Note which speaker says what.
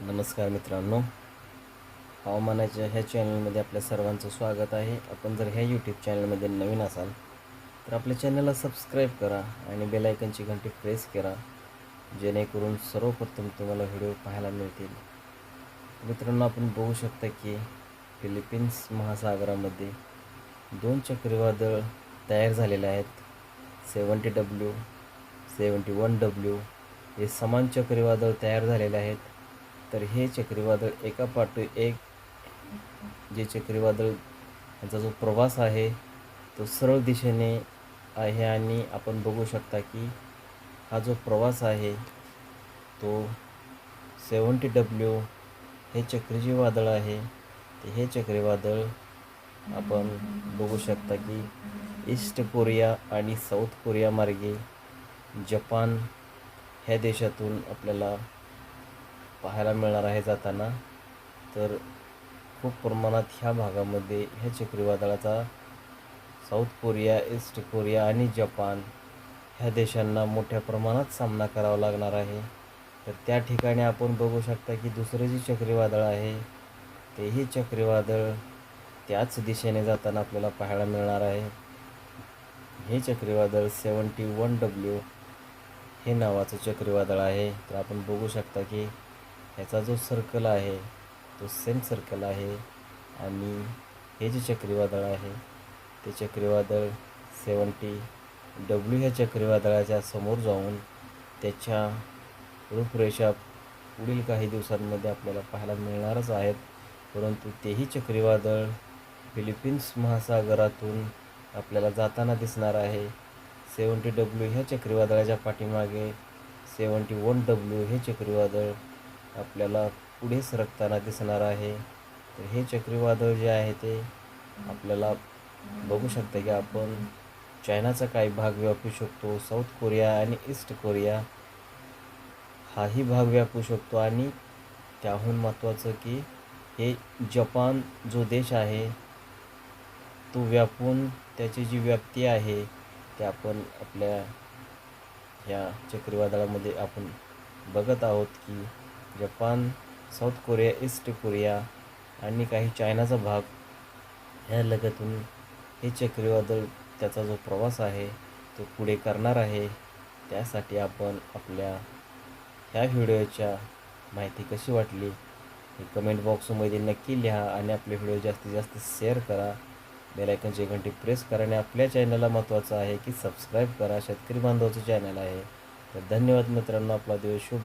Speaker 1: नमस्कार मित्रांनो, हवामानाच्या ह्या चॅनलमध्ये आपल्या सर्वांचं स्वागत आहे. आपण जर ह्या यूट्यूब चॅनलमध्ये नवीन असाल तर आपल्या चॅनलला सबस्क्राईब करा आणि बेल आयकनची घंटी प्रेस करा, जेणेकरून सर्वप्रथम तुम्हाला व्हिडिओ पाहायला मिळतील. मित्रांनो, आपण बघू शकता की फिलिपिन्स महासागरामध्ये 2 चक्रीवादळ तयार झालेले आहेत. 70W 71W हे समान चक्रीवादळ तयार झालेले आहेत. तर हे चक्रीवादळ एकापाठोपाठ एक जे चक्रीवादळ यांचा जो प्रवास आहे तो सरळ दिशेने आहे आणि आपण बघू शकता की हा जो प्रवास आहे तो 70W हे चक्रीवादळ आहे. हे चक्रीवादळ आपण बघू शकता की ईस्ट कोरिया आणि साऊथ कोरिया मार्गे जपान ह्या देशातून आपल्याला पाहायला मिळणार आहे जाताना. तर खूप प्रमाणात ह्या भागामध्ये ह्या चक्रीवादळाचा साऊथ कोरिया, ईस्ट कोरिया आणि जपान ह्या देशांना मोठ्या प्रमाणात सामना करावा लागणार आहे. तर त्या ठिकाणी आपण बघू शकता की दुसरं जे चक्रीवादळ आहे तेही चक्रीवादळ त्याच दिशेने जाताना आपल्याला पाहायला मिळणार आहे. हे चक्रीवादळ 71W हे नावाचं चक्रीवादळ आहे. तर आपण बघू शकता की ह्याचा जो सर्कल आहे तो सेम सर्कल आहे आणि हे जे चक्रीवादळ आहे ते चक्रीवादळ 70W ह्या चक्रीवादळाच्या समोर जाऊन त्याच्या रूपरेषा पुढील काही दिवसांमध्ये आपल्याला पाहायला मिळणारच आहेत. परंतु तेही चक्रीवादळ फिलिपिन्स महासागरातून आपल्याला जाताना दिसणार आहे. 70W ह्या चक्रीवादळाच्या पाठीमागे 71W हे चक्रीवादळ आपल्याला पुढे सरकताना दिसणार आहे. तर हे चक्रीवादळ जे आहे ते आपल्याला बघू शकता की आपण चायनाचा काही भाग व्यापू शकतो, साऊथ कोरिया आणि ईस्ट कोरिया हाही भाग व्यापू शकतो आणि त्याहून महत्त्वाचं की हे जपान जो देश आहे तो व्यापून त्याची जी व्याप्ती आहे ते आपण आपल्या ह्या चक्रीवादळामध्ये आपण बघत आहोत की Japan, south Korea, east Korea आणि काही चायनाचा भाग ह्या लगतून हे चक्रीवादळ त्याचा जो प्रवास आहे तो पुढे करणार आहे. त्यासाठी आपण आपल्या ह्या व्हिडिओच्या माहिती कशी वाटली हे कमेंट बॉक्समध्ये नक्की लिहा आणि आपले व्हिडिओ जास्तीत जास्त शेअर करा. बेल आयकनची घंटी प्रेस करा आणि आपल्या चॅनलला महत्त्वाचं आहे की सबस्क्राईब करा. शेतकरी बांधवाचं चॅनल आहे. तर धन्यवाद मित्रांनो. आपला दिवस शुभ